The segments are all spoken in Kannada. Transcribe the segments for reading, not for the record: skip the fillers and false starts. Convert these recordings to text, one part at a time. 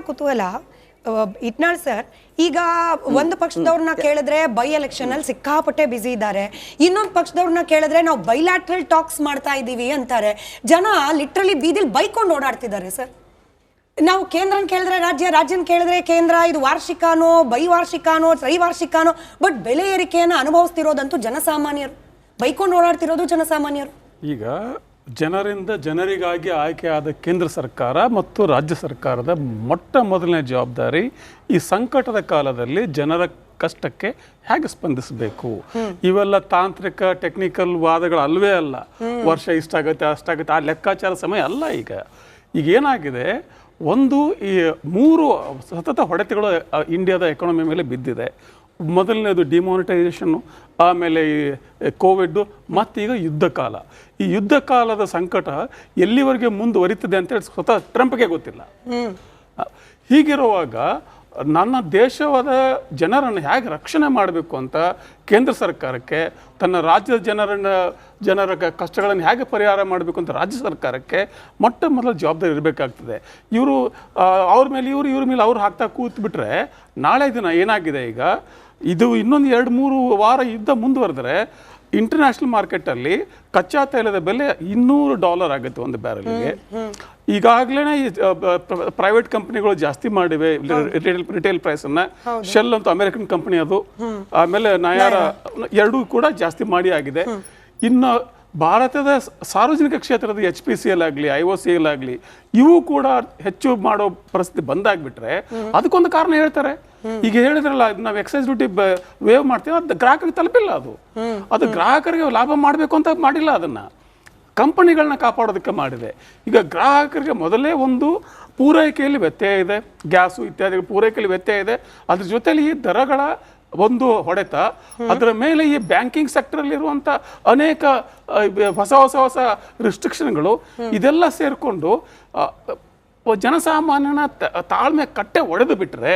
ಕುತೂಹಲ ಇಟ್ನಾಳ್ ಸರ್, ಈಗ ಒಂದು ಪಕ್ಷದವ್ರನ್ನ ಕೇಳಿದ್ರೆ ಬೈ ಎಲೆಕ್ಷನ್ ಅಲ್ಲಿ ಸಿಕ್ಕಾಪಟ್ಟೆ ಬಿಸಿ ಇದ್ದಾರೆ, ಇನ್ನೊಂದು ಪಕ್ಷದವ್ರನ್ನ ಕೇಳಿದ್ರೆ ನಾವು ಬೈಲ್ಯಾಟ್ರಲ್ ಟಾಕ್ಸ್ ಮಾಡ್ತಾ ಇದೀವಿ ಅಂತಾರೆ. ಜನ ಲಿಟ್ರಲಿ ಬೀದಿಲ್ ಬೈಕೊಂಡು ಓಡಾಡ್ತಿದ್ದಾರೆ ಸರ್. ನಾವು ಕೇಂದ್ರನ ಕೇಳಿದ್ರೆ ರಾಜ್ಯನ ಕೇಳಿದ್ರೆ ಕೇಂದ್ರ, ಇದು ವಾರ್ಷಿಕನೋ ಬೈವಾರ್ಷಿಕನೋ ತ್ರೈವಾರ್ಷಿಕನೋ, ಬಟ್ ಬೆಲೆ ಏರಿಕೆಯನ್ನು ಅನುಭವಿಸ್ತಿರೋದಂತೂ ಜನಸಾಮಾನ್ಯರು, ಬೈಕೊಂಡು ಓಡಾಡ್ತಿರೋದು ಜನಸಾಮಾನ್ಯರು. ಈಗ ಜನರಿಂದ ಜನರಿಗಾಗಿ ಆಯ್ಕೆಯಾದ ಕೇಂದ್ರ ಸರ್ಕಾರ ಮತ್ತು ರಾಜ್ಯ ಸರ್ಕಾರದ ಮೊದಲನೇ ಜವಾಬ್ದಾರಿ ಈ ಸಂಕಟದ ಕಾಲದಲ್ಲಿ ಜನರ ಕಷ್ಟಕ್ಕೆ ಹೇಗೆ ಸ್ಪಂದಿಸಬೇಕು. ಇವೆಲ್ಲ ತಾಂತ್ರಿಕ ಟೆಕ್ನಿಕಲ್ ವಾದಗಳು ಅಲ್ವೇ ಅಲ್ಲ. ವರ್ಷ ಇಷ್ಟಾಗುತ್ತೆ ಅಷ್ಟಾಗುತ್ತೆ ಆ ಲೆಕ್ಕಾಚಾರ ಸಮಯ ಅಲ್ಲ. ಈಗ ಏನಾಗಿದೆ, ಒಂದು ಈ 3 ಸತತ ಹೊಡೆತಗಳು ಇಂಡಿಯಾದ ಎಕಾನಮಿ ಮೇಲೆ ಬಿದ್ದಿದೆ. ಮೊದಲನೇದು ಡಿಮಾನಿಟೈಸೇಷನ್ನು, ಆಮೇಲೆ ಈ ಕೋವಿಡ್, ಮತ್ತೀಗ ಯುದ್ಧ ಕಾಲ. ಈ ಯುದ್ಧ ಕಾಲದ ಸಂಕಟ ಎಲ್ಲಿವರೆಗೆ ಮುಂದುವರಿತದೆ ಅಂತೇಳಿ ಸ್ವತಃ ಟ್ರಂಪ್ಗೆ ಗೊತ್ತಿಲ್ಲ. ಹೀಗಿರುವಾಗ ನನ್ನ ದೇಶದ ಜನರನ್ನು ಹೇಗೆ ರಕ್ಷಣೆ ಮಾಡಬೇಕು ಅಂತ ಕೇಂದ್ರ ಸರ್ಕಾರಕ್ಕೆ, ತನ್ನ ರಾಜ್ಯದ ಜನರ ಕಷ್ಟಗಳನ್ನು ಹೇಗೆ ಪರಿಹಾರ ಮಾಡಬೇಕು ಅಂತ ರಾಜ್ಯ ಸರ್ಕಾರಕ್ಕೆ ಮೊದಲ ಜವಾಬ್ದಾರಿ ಇರಬೇಕಾಗ್ತದೆ. ಇವರು ಅವ್ರ ಮೇಲೆ ಇವ್ರ ಮೇಲೆ ಅವ್ರು ಹಾಕ್ತಾ ಕೂತ್ಬಿಟ್ರೆ ನಾಳೆ ದಿನ ಏನಾಗಿದೆ, ಈಗ ಇದು ಇನ್ನೊಂದು 2-3 ವಾರ ಯುದ್ಧ ಮುಂದುವರೆದ್ರೆ ಇಂಟರ್ನ್ಯಾಷನಲ್ ಮಾರ್ಕೆಟಲ್ಲಿ ಕಚ್ಚಾ ತೈಲದ ಬೆಲೆ $200 ಆಗುತ್ತೆ ಒಂದು ಬ್ಯಾರಲ್ಗೆ. ಈಗಾಗಲೇ ಪ್ರೈವೇಟ್ ಕಂಪನಿಗಳು ಜಾಸ್ತಿ ಮಾಡಿವೆ ರಿಟೇಲ್ ಪ್ರೈಸನ್ನು. ಶೆಲ್ ಅಂತ ಅಮೆರಿಕನ್ ಕಂಪನಿ ಅದು, ಆಮೇಲೆ ನಯಾರ, ಎರಡೂ ಕೂಡ ಜಾಸ್ತಿ ಮಾಡಿ ಆಗಿದೆ. ಇನ್ನು ಭಾರತದ ಸಾರ್ವಜನಿಕ ಕ್ಷೇತ್ರದ HPCL ಆಗಲಿ IOCL ಆಗಲಿ ಇವು ಕೂಡ ಹೆಚ್ಚು ಮಾಡೋ ಪರಿಸ್ಥಿತಿ ಬಂದಾಗ್ಬಿಟ್ರೆ ಅದಕ್ಕೊಂದು ಕಾರಣ ಹೇಳ್ತಾರೆ. ಈಗ ಹೇಳಿದ್ರಲ್ಲ, ನಾವು ಎಕ್ಸೈಸ್ ಡ್ಯೂಟಿ ವೇವ್ ಮಾಡ್ತೀವಿ, ಅದು ಗ್ರಾಹಕರಿಗೆ ತಲುಪಿಲ್ಲ. ಅದು ಗ್ರಾಹಕರಿಗೆ ಲಾಭ ಮಾಡಬೇಕು ಅಂತ ಮಾಡಿಲ್ಲ, ಅದನ್ನು ಕಂಪನಿಗಳನ್ನ ಕಾಪಾಡೋದಕ್ಕೆ ಮಾಡಿದೆ. ಈಗ ಗ್ರಾಹಕರಿಗೆ ಮೊದಲೇ ಒಂದು ಪೂರೈಕೆಯಲ್ಲಿ ವ್ಯತ್ಯಯ ಇದೆ, ಗ್ಯಾಸು ಇತ್ಯಾದಿ ಪೂರೈಕೆಯಲ್ಲಿ ವ್ಯತ್ಯಯ ಇದೆ. ಅದ್ರ ಜೊತೆಲಿ ಈ ದರಗಳ ಒಂದು ಹೊಡೆತ, ಅದರ ಮೇಲೆ ಈ ಬ್ಯಾಂಕಿಂಗ್ ಸೆಕ್ಟರಲ್ಲಿರುವಂಥ ಅನೇಕ ಹೊಸ ರಿಸ್ಟ್ರಿಕ್ಷನ್ಗಳು, ಇದೆಲ್ಲ ಸೇರಿಕೊಂಡು ಜನಸಾಮಾನ್ಯನ ತಾಳ್ಮೆ ಕಟ್ಟೆ ಒಡೆದು ಬಿಟ್ರೆ.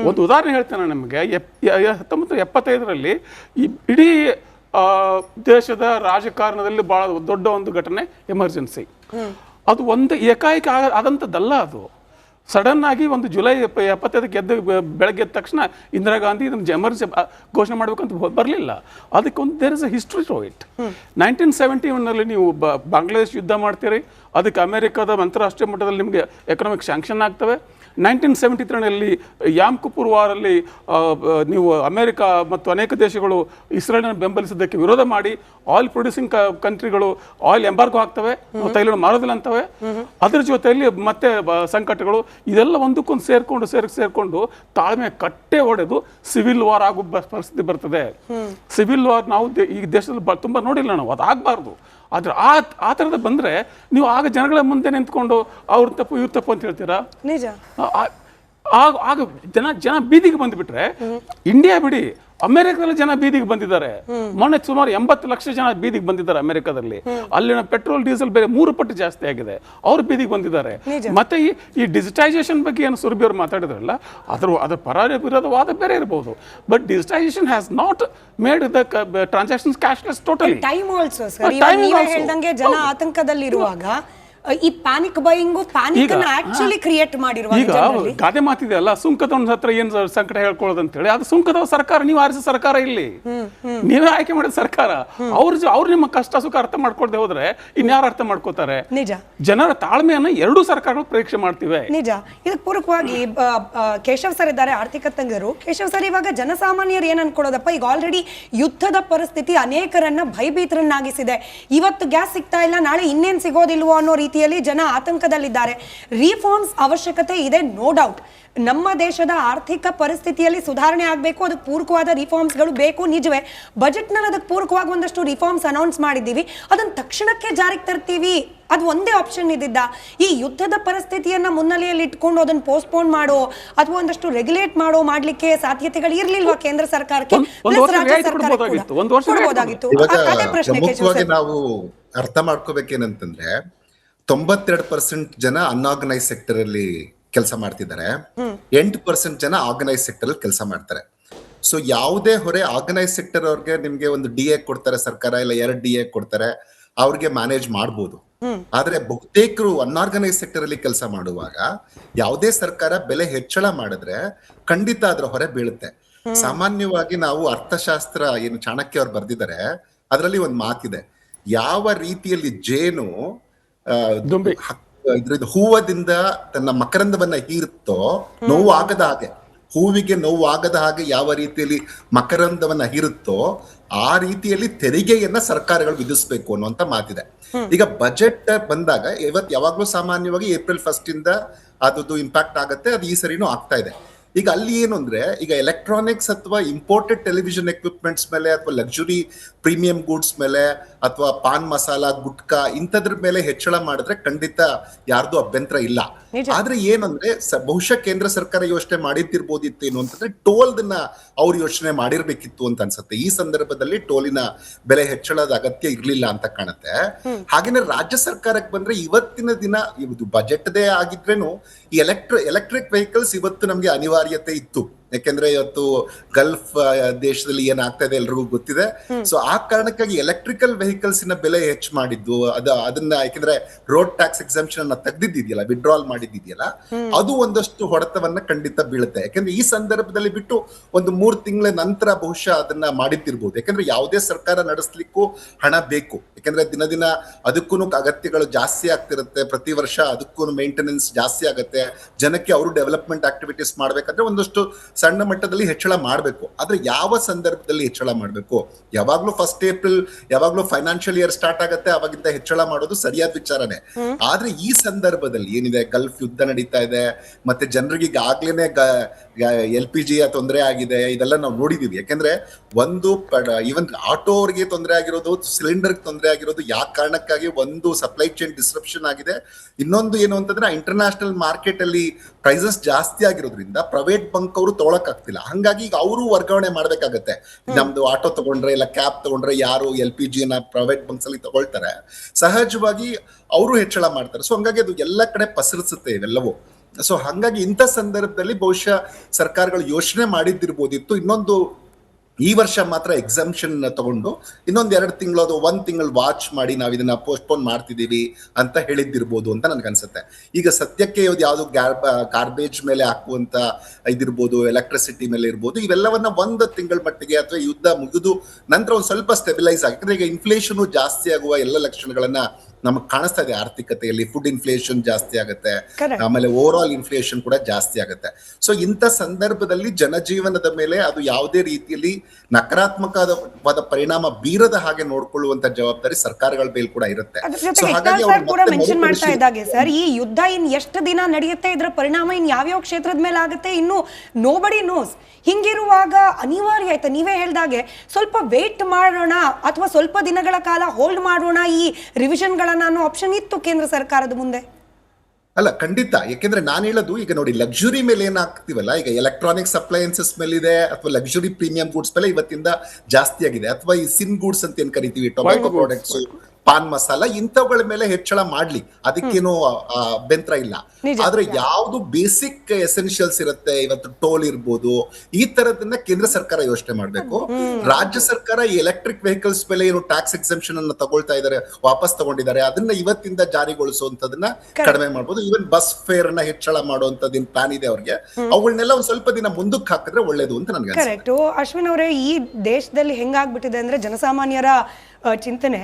ಒಂದು ಉದಾಹರಣೆ ಹೇಳ್ತೇನೆ ನಿಮಗೆ. 1975ರಲ್ಲಿ ಈ ಇಡೀ ದೇಶದ ರಾಜಕಾರಣದಲ್ಲಿ ಬಹಳ ದೊಡ್ಡ ಒಂದು ಘಟನೆ ಎಮರ್ಜೆನ್ಸಿ. ಅದು ಒಂದು ಏಕಾಏಕಿ ಆದಂಥದ್ದಲ್ಲ. ಅದು ಸಡನ್ ಆಗಿ ಒಂದು ಜುಲೈ 75 ಬೆಳಗ್ಗೆ ಎದ್ದ ತಕ್ಷಣ ಇಂದಿರಾ ಗಾಂಧಿ ಇದನ್ನು ಎಮರ್ಜೆನ್ಸಿ ಘೋಷಣೆ ಮಾಡಬೇಕಂತ ಬರಲಿಲ್ಲ. ಅದಕ್ಕೊಂದು there is a history to it. 1971ನಲ್ಲಿ ನೀವು ಬಾಂಗ್ಲಾದೇಶ ಯುದ್ಧ ಮಾಡ್ತೀರಿ, ಅದಕ್ಕೆ ಅಮೆರಿಕದ ಅಂತಾರಾಷ್ಟ್ರೀಯ ಮಟ್ಟದಲ್ಲಿ ನಿಮಗೆ ಎಕನಾಮಿಕ್ ಸ್ಯಾಂಕ್ಷನ್ ಆಗ್ತವೆ. 1973ನಲ್ಲಿ ಯಾಮ್ ಕುಪುರ್ ವಾರಲ್ಲಿ ನೀವು ಅಮೆರಿಕ ಮತ್ತು ಅನೇಕ ದೇಶಗಳು ಇಸ್ರೇಲನ್ನು ಬೆಂಬಲಿಸಿದ್ದಕ್ಕೆ ವಿರೋಧ ಮಾಡಿ ಆಯಿಲ್ ಪ್ರೊಡ್ಯೂಸಿಂಗ್ ಕಂಟ್ರಿಗಳು ಆಯಿಲ್ ಎಂಬಾರ್ಗೋ ಆಗ್ತವೆ, ತೈಲ ಮಾರೋದಿಲ್ಲ ಅಂತವೆ. ಅದರ ಜೊತೆಯಲ್ಲಿ ಮತ್ತೆ ಸಂಕಟಗಳು, ಇದೆಲ್ಲ ಒಂದಕ್ಕೊಂದು ಸೇರ್ಕೊಂಡು ತಾಳ್ಮೆ ಕಟ್ಟೆ ಹೊಡೆದು ಸಿವಿಲ್ ವಾರ್ ಆಗೋ ಪರಿಸ್ಥಿತಿ ಬರ್ತದೆ. ಸಿವಿಲ್ ವಾರ್ ನಾವು ಈ ದೇಶದಲ್ಲಿ ತುಂಬ ನೋಡಿಲ್ಲ ನಾವು, ಅದು ಆಗಬಾರ್ದು. ಆದ್ರೆ ಆ ಥರದ ಬಂದರೆ ನೀವು ಆಗ ಜನಗಳ ಮುಂದೆ ನಿಂತ್ಕೊಂಡು ಅವ್ರ ತಪ್ಪು ಇವ್ರ ತಪ್ಪು ಅಂತ ಹೇಳ್ತೀರಾ? ನಿಜ. ಆಗ ಜನ ಬೀದಿಗೆ ಬಂದುಬಿಟ್ರೆ, ಇಂಡಿಯಾ ಬಿಡಿ, ಅಮೆರಿಕದಲ್ಲಿ ಜನ ಬೀದಿಗೆ ಬಂದಿದ್ದಾರೆ. ಮೊನ್ನೆ ಸುಮಾರು 80 ಲಕ್ಷ ಜನ ಬೀದಿಗೆ ಬಂದಿದ್ದಾರೆ ಅಮೆರಿಕದಲ್ಲಿ. ಅಲ್ಲಿನ ಪೆಟ್ರೋಲ್ ಡೀಸೆಲ್ ಬೇರೆ 3 ಪಟ್ಟು ಜಾಸ್ತಿ ಆಗಿದೆ, ಅವ್ರು ಬೀದಿಗೆ ಬಂದಿದ್ದಾರೆ. ಮತ್ತೆ ಈ ಡಿಜಿಟೈಸೇಷನ್ ಬಗ್ಗೆ ಏನು ಸುರಭಿ ಅವರು ಮಾತಾಡಿದ್ರಲ್ಲ, ಅದರ ವಿರೋಧವಾದ ಬೇರೆ ಇರಬಹುದು. But digitisation has not made the transactions cashless totally. Time also sir, ನೀವೇ ಹೇಳ್ದಂಗೆ ಜನ ಆತಂಕದಲ್ಲಿರುವಾಗ ಈ ಪ್ಯಾನಿಕ್ ಬೈಯಿಂಗು ಪ್ಯಾನಿಕ್ ಅನ್ನು ಆಕ್ಚುಲಿ ಕ್ರಿಯೇಟ್ ಮಾಡಿರುವ. ಈಗ ಗಾದೆ ಮಾತಿದೆ ಅಲ್ಲ, ಸುಂಕದವನ ಹತ್ರ ಏನ್ ಸಂಕಟ ಹೇಳ್ಕೊಳ್ಳೋದು ಅಂತ ಹೇಳಿ. ಅದು ಸುಂಕದ ಸರ್ಕಾರ, ನೀವು ಆರಿಸಿದ ಸರ್ಕಾರ, ಇಲ್ಲಿ ನೀವೇ ಆಯ್ಕೆ ಮಾಡಿದ ಸರ್ಕಾರ. ಅವ್ರು ನಿಮ್ಮ ಕಷ್ಟ ಸುಖ ಅರ್ಥ ಮಾಡ್ಕೊಳ್ದೆ ಹೋದ್ರೆ ಇನ್ಯಾರು ಅರ್ಥ ಮಾಡ್ಕೋತಾರೆ? ನಿಜ. ಜನರ ತಾಳ್ಮೆಯನ್ನ ಎರಡೂ ಸರ್ಕಾರಗಳು ಪರೀಕ್ಷೆ ಮಾಡ್ತಿವೆ. ನಿಜ. ಇದಕ್ಕೆ ಪೂರಕವಾಗಿ ಕೇಶವ್ ಸರ್ ಇದ್ದಾರೆ, ಆರ್ಥಿಕ ತಜ್ಞರು. ಕೇಶವ್ ಸರ್, ಇವಾಗ ಜನಸಾಮಾನ್ಯರು ಏನ್ ಅನ್ಕೊಳ್ಳೋದಪ್ಪ, ಈಗ ಆಲ್ರೆಡಿ ಯುದ್ಧದ ಪರಿಸ್ಥಿತಿ ಅನೇಕರನ್ನ ಭಯಭೀತರನ್ನಾಗಿಸಿದೆ. ಇವತ್ತು ಗ್ಯಾಸ್ ಸಿಗ್ತಾ ಇಲ್ಲ, ನಾಳೆ ಇನ್ನೇನ್ ಸಿಗೋದಿಲ್ವೋ ಅನ್ನೋ ರೀತಿ ಜನ ಆತಂಕದಲ್ಲಿದ್ದಾರೆ. ರಿಫಾರ್ಮ್ಸ್ ಅವಶ್ಯಕತೆ ಇದೆ, ನೋ ಡೌಟ್. ನಮ್ಮ ದೇಶದ ಆರ್ಥಿಕ ಪರಿಸ್ಥಿತಿಯಲ್ಲಿ ಸುಧಾರಣೆ ಆಗಬೇಕು, ಅದಕ್ಕೆ ಪೂರಕವಾದ ರಿಫಾರ್ಮ್ಸ್ಗಳು ಬೇಕು, ನಿಜವೇ. ಬಜೆಟ್ನಲ್ಲಿ ಅದಕ್ಕೆ ಪೂರಕವಾಗಿ ಒಂದಷ್ಟು ರಿಫಾರ್ಮ್ಸ್ ಅನೌನ್ಸ್ ಮಾಡಿದ್ದೀವಿ, ಅದನ್ನು ತಕ್ಷಣಕ್ಕೆ ಜಾರಿಗೆ ತರ್ತೀವಿ, ಅದು ಒಂದೇ ಆಪ್ಷನ್ ಇದ್ದಿದ್ದ. ಈ ಯುದ್ಧದ ಪರಿಸ್ಥಿತಿಯನ್ನ ಮುನ್ನೆಲೆಯಲ್ಲಿ ಇಟ್ಕೊಂಡು ಅದನ್ನು ಪೋಸ್ಟ್ಪೋನ್ ಮಾಡೋ ಅಥವಾ ಒಂದಷ್ಟು ರೆಗ್ಯುಲೇಟ್ ಮಾಡಲಿಕ್ಕೆ ಸಾಧ್ಯತೆಗಳು ಇರಲಿಲ್ವಾ ಕೇಂದ್ರ ಸರ್ಕಾರಕ್ಕೆ? ರಾಜ್ಯ ಸರ್ಕಾರಕ್ಕೆ ನಾವು ಅರ್ಥ ಮಾಡ್ಕೋಬೇಕೇನಂತಂದ್ರೆ 92% ಜನ ಅನ್ಆರ್ಗನೈಸ್ ಸೆಕ್ಟರ್ ಅಲ್ಲಿ ಕೆಲಸ ಮಾಡ್ತಿದ್ದಾರೆ, 8% ಜನ ಆರ್ಗನೈಸ್ ಸೆಕ್ಟರ್ ಅಲ್ಲಿ ಕೆಲಸ ಮಾಡ್ತಾರೆ. ಸೊ ಯಾವುದೇ ಹೊರೆ ಆರ್ಗನೈಸ್ ಸೆಕ್ಟರ್ ಅವ್ರಿಗೆ ನಿಮ್ಗೆ ಒಂದು DA ಕೊಡ್ತಾರೆ ಸರ್ಕಾರ, ಇಲ್ಲ 2 DA ಕೊಡ್ತಾರೆ. ಅವ್ರಿಗೆ ಮ್ಯಾನೇಜ್ ಮಾಡ್ಬೋದು. ಆದ್ರೆ ಬಹುತೇಕರು ಅನ್ಆರ್ಗನೈಸ್ ಸೆಕ್ಟರ್ ಅಲ್ಲಿ ಕೆಲಸ ಮಾಡುವಾಗ ಯಾವುದೇ ಸರ್ಕಾರ ಬೆಲೆ ಹೆಚ್ಚಳ ಮಾಡಿದ್ರೆ ಖಂಡಿತ ಅದ್ರ ಹೊರೆ ಬೀಳುತ್ತೆ. ಸಾಮಾನ್ಯವಾಗಿ ನಾವು ಅರ್ಥಶಾಸ್ತ್ರ ಏನು ಚಾಣಕ್ಯ ಅವ್ರು ಬರ್ದಿದ್ದಾರೆ, ಅದರಲ್ಲಿ ಒಂದು ಮಾತಿದೆ, ಯಾವ ರೀತಿಯಲ್ಲಿ ಜೇನು ದುಂಬಿ ಇದ್ರದ್ದು ಹೂವದಿಂದ ತನ್ನ ಮಕರಂದವನ್ನ ಹೀರುತ್ತೋ ನೋವು ಆಗದ ಹಾಗೆ, ಹೂವಿಗೆ ನೋವು ಆಗದ ಹಾಗೆ ಯಾವ ರೀತಿಯಲ್ಲಿ ಮಕರಂದವನ್ನ ಹೀರುತ್ತೋ ಆ ರೀತಿಯಲ್ಲಿ ತೆರಿಗೆಯನ್ನ ಸರ್ಕಾರಗಳು ವಿಧಿಸ್ಬೇಕು ಅನ್ನುವಂತ ಮಾತಿದೆ. ಈಗ ಬಜೆಟ್ ಬಂದಾಗ ಯಾವಾಗ್ಲೂ ಸಾಮಾನ್ಯವಾಗಿ ಏಪ್ರಿಲ್ 1 ಇಂದ ಅದದ್ದು ಇಂಪ್ಯಾಕ್ಟ್ ಆಗುತ್ತೆ. ಅದು ಈ ಸರಿನೂ ಆಗ್ತಾ ಇದೆ. ಈಗ ಅಲ್ಲಿ ಏನು ಅಂದ್ರೆ, ಈಗ ಎಲೆಕ್ಟ್ರಾನಿಕ್ಸ್ ಅಥವಾ ಇಂಪೋರ್ಟೆಡ್ ಟೆಲಿವಿಷನ್ ಎಕ್ವಿಪ್ಮೆಂಟ್ಸ್ ಮೇಲೆ ಅಥವಾ ಲಕ್ಸುರಿ ಪ್ರೀಮಿಯಂ ಗೂಡ್ಸ್ ಮೇಲೆ ಅಥವಾ ಪಾನ್ ಮಸಾಲ ಗುಟ್ಕಾ ಇಂಥದ್ರ ಮೇಲೆ ಹೆಚ್ಚಳ ಮಾಡಿದ್ರೆ ಖಂಡಿತ ಯಾರ್ದು ಅಭ್ಯಂತರ ಇಲ್ಲ. ಆದ್ರೆ ಏನಂದ್ರೆ ಬಹುಶಃ ಕೇಂದ್ರ ಸರ್ಕಾರ ಯೋಚನೆ ಮಾಡಿದ್ದಿರ್ಬೋದಿತ್ತು ಏನು ಅಂತಂದ್ರೆ ಟೋಲ್ದನ್ನ ಅವ್ರು ಯೋಚನೆ ಮಾಡಿರ್ಬೇಕಿತ್ತು ಅಂತ ಅನ್ಸುತ್ತೆ. ಈ ಸಂದರ್ಭದಲ್ಲಿ ಟೋಲಿನ ಬೆಲೆ ಹೆಚ್ಚಳದ ಅಗತ್ಯ ಇರ್ಲಿಲ್ಲ ಅಂತ ಕಾಣುತ್ತೆ. ಹಾಗೇನೆ ರಾಜ್ಯ ಸರ್ಕಾರಕ್ಕೆ ಬಂದ್ರೆ ಇವತ್ತಿನ ದಿನ ಇದು ಬಜೆಟ್ದೇ ಆಗಿದ್ರೇನು ಈ ಎಲೆಕ್ಟ್ರಿಕ್ ವೆಹಿಕಲ್ಸ್ ಇವತ್ತು ನಮ್ಗೆ ಅನಿವಾರ್ಯತೆ ಇತ್ತು. ಯಾಕೆಂದ್ರೆ ಇವತ್ತು ಗಲ್ಫ್ ದೇಶದಲ್ಲಿ ಏನಾಗ್ತಾ ಇದೆ ಎಲ್ರಿಗೂ ಗೊತ್ತಿದೆ. ಸೊ ಆ ಕಾರಣಕ್ಕಾಗಿ ಎಲೆಕ್ಟ್ರಿಕಲ್ ವೆಹಿಕಲ್ಸ್ ನ ಬೆಲೆ ಹೆಚ್ಚು ಮಾಡಿದ್ದು ಅದನ್ನ ಯಾಕೆಂದ್ರೆ ರೋಡ್ ಟ್ಯಾಕ್ಸ್ ಎಕ್ಸಂಪ್ಷನ್ ಅನ್ನ ತೆಗ್ದಿದ್ದಿದೆಯಲ್ಲ, ವಿಡ್ರಾಲ್ ಮಾಡಿದ್ದಿದೆಯಲ್ಲ, ಅದು ಒಂದಷ್ಟು ಹೊಡೆತವನ್ನ ಖಂಡಿತ ಬೀಳುತ್ತೆ. ಯಾಕಂದ್ರೆ ಈ ಸಂದರ್ಭದಲ್ಲಿ ಬಿಟ್ಟು ಒಂದು 3 ತಿಂಗಳ ನಂತರ ಬಹುಶಃ ಅದನ್ನ ಮಾಡಿದ್ದಿರ್ಬೋದು. ಯಾಕಂದ್ರೆ ಯಾವುದೇ ಸರ್ಕಾರ ನಡೆಸ್ಲಿಕ್ಕೂ ಹಣ ಬೇಕು. ಯಾಕಂದ್ರೆ ದಿನ ಅದಕ್ಕೂ ಅಗತ್ಯಗಳು ಜಾಸ್ತಿ ಆಗ್ತಿರುತ್ತೆ. ಪ್ರತಿ ವರ್ಷ ಅದಕ್ಕೂ ಮೇಂಟೆನೆನ್ಸ್ ಜಾಸ್ತಿ ಆಗುತ್ತೆ. ಜನಕ್ಕೆ ಅವರು ಡೆವಲಪ್ಮೆಂಟ್ ಆಕ್ಟಿವಿಟೀಸ್ ಮಾಡ್ಬೇಕಂದ್ರೆ ಒಂದಷ್ಟು ಸಣ್ಣ ಮಟ್ಟದಲ್ಲಿ ಹೆಚ್ಚಳ ಮಾಡಬೇಕು. ಆದ್ರೆ ಯಾವ ಸಂದರ್ಭದಲ್ಲಿ ಹೆಚ್ಚಳ ಮಾಡಬೇಕು? ಯಾವಾಗ್ಲೂ 1 ಏಪ್ರಿಲ್ ಯಾವಾಗ್ಲೂ ಫೈನಾನ್ಷಿಯಲ್ ಇಯರ್ ಸ್ಟಾರ್ಟ್ ಆಗುತ್ತೆ, ಅವಾಗಿಂದ ಹೆಚ್ಚಳ ಮಾಡೋದು ಸರಿಯಾದ ವಿಚಾರನೆ. ಆದ್ರೆ ಈ ಸಂದರ್ಭದಲ್ಲಿ ಏನಿದೆ, ಗಲ್ಫ್ ಯುದ್ಧ ನಡೀತಾ ಇದೆ, ಮತ್ತೆ ಜನರಿಗೆ ಈಗಾಗ್ಲೇನೆ LPG ತೊಂದರೆ ಆಗಿದೆ, ಇದೆಲ್ಲ ನಾವು ನೋಡಿದೀವಿ. ಯಾಕೆಂದ್ರೆ ಒಂದು ಈವನ್ ಆಟೋ ಅವ್ರಿಗೆ ತೊಂದರೆ ಆಗಿರೋದು, ಸಿಲಿಂಡರ್ ತೊಂದರೆ ಆಗಿರೋದು ಯಾವ ಕಾರಣಕ್ಕಾಗಿ? ಒಂದು ಸಪ್ಲೈ ಚೈನ್ ಡಿಸ್ರಪ್ಷನ್ ಆಗಿದೆ. ಇನ್ನೊಂದು ಏನು ಅಂತಂದ್ರೆ ಇಂಟರ್ನ್ಯಾಷನಲ್ ಮಾರ್ಕೆಟ್ ಅಲ್ಲಿ ಪ್ರೈಸಸ್ ಜಾಸ್ತಿ ಆಗಿರೋದ್ರಿಂದ ಪ್ರೈವೇಟ್ ಬಂಕ್ ಅವರು ತಗೊಳಕ್ ಆಗ್ತಿಲ್ಲ. ಹಂಗಾಗಿ ಈಗ ಅವರು ವರ್ಗಾವಣೆ ಮಾಡ್ಬೇಕಾಗತ್ತೆ. ನಮ್ದು ಆಟೋ ತಗೊಂಡ್ರೆ ಇಲ್ಲ ಕ್ಯಾಬ್ ತಗೊಂಡ್ರೆ ಯಾರು LPG ನ ಪ್ರೈವೇಟ್ ಬಂಕ್ಸ್ ಅಲ್ಲಿ ತಗೊಳ್ತಾರೆ, ಸಹಜವಾಗಿ ಅವರು ಹೆಚ್ಚಳ ಮಾಡ್ತಾರೆ. ಸೊ ಹಂಗಾಗಿ ಅದು ಎಲ್ಲ ಕಡೆ ಪಸರಿಸುತ್ತೆ ಇವೆಲ್ಲವೂ. ಸೊ ಹಂಗಾಗಿ ಇಂಥ ಸಂದರ್ಭದಲ್ಲಿ ಬಹುಶಃ ಸರ್ಕಾರಗಳು ಯೋಚನೆ ಮಾಡಿದ್ದಿರ್ಬೋದಿತ್ತು. ಇನ್ನೊಂದು ಈ ವರ್ಷ ಮಾತ್ರ ಎಕ್ಸಂಪ್ಷನ್ ತಗೊಂಡು ಇನ್ನೊಂದ್ 2 ತಿಂಗಳು ಅದು 1 ತಿಂಗಳು ವಾಚ್ ಮಾಡಿ ನಾವ್ ಇದನ್ನ ಪೋಸ್ಟ್ಪೋನ್ ಮಾಡ್ತಿದೀವಿ ಅಂತ ಹೇಳಿದ್ದಿರ್ಬೋದು ಅಂತ ನನ್ಗನ್ಸುತ್ತೆ. ಈಗ ಸದ್ಯಕ್ಕೆ ಯಾವ್ದು ಗಾರ್ಬೇಜ್ ಮೇಲೆ ಹಾಕುವಂತ ಇದಿರ್ಬೋದು, ಎಲೆಕ್ಟ್ರಿಸಿಟಿ ಮೇಲೆ ಇರ್ಬೋದು, ಇವೆಲ್ಲವನ್ನ 1 ತಿಂಗಳ ಮಟ್ಟಿಗೆ ಅಥವಾ ಯುದ್ಧ ಮುಗಿದು ನಂತರ ಒಂದ್ ಸ್ವಲ್ಪ ಸ್ಟೆಬಿಲೈಸ್ ಆಗಿದೆ. ಈಗ ಇನ್ಫ್ಲೇಷನ್ ಜಾಸ್ತಿ ಆಗುವ ಎಲ್ಲ ಲಕ್ಷಣಗಳನ್ನ ನಮಗ್ ಕಾಣಿಸ್ತಾ ಇದೆ. ಆರ್ಥಿಕತೆಯಲ್ಲಿ ಫುಡ್ ಇನ್ಫ್ಲೇಷನ್ ಜಾಸ್ತಿ ಆಗುತ್ತೆ, ಆಮೇಲೆ ಓವರ್ ಆಲ್ ಇನ್ಫ್ಲೇಷನ್ ಕೂಡ ಜಾಸ್ತಿ ಆಗುತ್ತೆ. ಸೊ ಇಂಥ ಸಂದರ್ಭದಲ್ಲಿ ಜನಜೀವನದ ಮೇಲೆ ಅದು ಯಾವುದೇ ರೀತಿಯಲ್ಲಿ ನಕಾರಾತ್ಮಕವಾದ ಪರಿಣಾಮ ಬೀರದ ಹಾಗೆ ನೋಡ್ಕೊಳ್ಳುವಂತ ಜವಾಬ್ದಾರಿ ಸರ್ಕಾರಗಳ ಮೇಲೆ ಕೂಡ ಇರುತ್ತೆ. ಮೆನ್ಷನ್ ಮಾಡ್ತಾ ಇದ್ದಾಗೆ ಸರ್, ಈ ಯುದ್ಧ ಇನ್ ಎಷ್ಟು ದಿನ ನಡೆಯುತ್ತೆ, ಇದರ ಪರಿಣಾಮ ಇನ್ ಯಾವ್ಯಾವ ಕ್ಷೇತ್ರದ ಮೇಲೆ ಆಗುತ್ತೆ, ಇನ್ನು ನೋಬಡಿ ನೋಸ್. ಹಿಂಗಿರುವಾಗ ಅನಿವಾರ್ಯ ಆಯ್ತಾ, ನೀವೇ ಹೇಳ್ದಾಗೆ ಸ್ವಲ್ಪ ವೇಟ್ ಮಾಡೋಣ ಅಥವಾ ಸ್ವಲ್ಪ ದಿನಗಳ ಕಾಲ ಹೋಲ್ಡ್ ಮಾಡೋಣ ಈ ರಿವಿಷನ್ಗಳನ್ನ ಅನ್ನೋ ಆಪ್ಷನ್ ಇತ್ತು ಕೇಂದ್ರ ಸರ್ಕಾರದ ಮುಂದೆ. ಅಲ್ಲ ಖಂಡಿತ. ಯಾಕೆಂದ್ರೆ ನಾನು ಹೇಳೋದು, ಈಗ ನೋಡಿ ಲಕ್ಸುರಿ ಮೇಲೆ ಏನಾಗ್ತೀವಲ್ಲ, ಈಗ ಎಲೆಕ್ಟ್ರಾನಿಕ್ಸ್ ಅಪ್ಲಯನ್ಸಸ್ ಮೇಲಿದೆ ಅಥವಾ ಲಕ್ಸುರಿ ಪ್ರೀಮಿಯಂ ಗೂಡ್ಸ್ ಮೇಲೆ ಇವತ್ತಿಂದ ಜಾಸ್ತಿ ಆಗಿದೆ. ಅಥವಾ ಈ ಸಿನ್ ಗೂಡ್ಸ್ ಅಂತ ಏನ್ ಕರಿತೀವಿ, ಟೊಬ್ಯಾಕೋ ಪ್ರಾಡಕ್ಟ್ಸ್, ಪಾನ್ ಮಸಾಲ, ಇಂಥವುಗಳ ಮೇಲೆ ಹೆಚ್ಚಳ ಮಾಡ್ಲಿ, ಅದಕ್ಕೇನು ಅಭ್ಯಂತರ ಇಲ್ಲ. ಆದ್ರೆ ಯಾವ್ದು ಬೇಸಿಕ್ ಎಸೆನ್ಷಿಯಲ್ಸ್ ಇರುತ್ತೆ, ಇವತ್ತು ಟೋಲ್ ಇರ್ಬೋದು, ಈ ತರದನ್ನ ಕೇಂದ್ರ ಸರ್ಕಾರ ಯೋಚನೆ ಮಾಡ್ಬೇಕು. ರಾಜ್ಯ ಸರ್ಕಾರ ಈ ಎಲೆಕ್ಟ್ರಿಕ್ ವೆಹಿಕಲ್ಸ್ ಮೇಲೆ ಏನು ಟ್ಯಾಕ್ಸ್ ಎಕ್ಸಂಪ್ಷನ್ ಅನ್ನ ತಗೊಳ್ತಾ ಇದಾರೆ, ವಾಪಸ್ ತಗೊಂಡಿದ್ದಾರೆ, ಅದನ್ನ ಇವತ್ತಿಂದ ಜಾರಿಗೊಳಿಸುವಂತದನ್ನ ಕಡಿಮೆ ಮಾಡ್ಬೋದು. ಈವನ್ ಬಸ್ ಫೇರ್ ಅನ್ನ ಹೆಚ್ಚಳ ಮಾಡುವಂತದ್ದು ಪ್ಲಾನ್ ಇದೆ ಅವ್ರಿಗೆ. ಅವುಗಳನ್ನೆಲ್ಲ ಒಂದ್ ಸ್ವಲ್ಪ ದಿನ ಮುಂದಕ್ಕೆ ಹಾಕಿದ್ರೆ ಒಳ್ಳೇದು ಅಂತ ನನ್ಗೆ ಕರೆಕ್ಟ್. ಅಶ್ವಿನ್ ಅವರೇ, ಈ ದೇಶದಲ್ಲಿ ಹೆಂಗಾಗ್ಬಿಟ್ಟಿದೆ ಅಂದ್ರೆ ಜನಸಾಮಾನ್ಯರ ಚಿಂತನೆ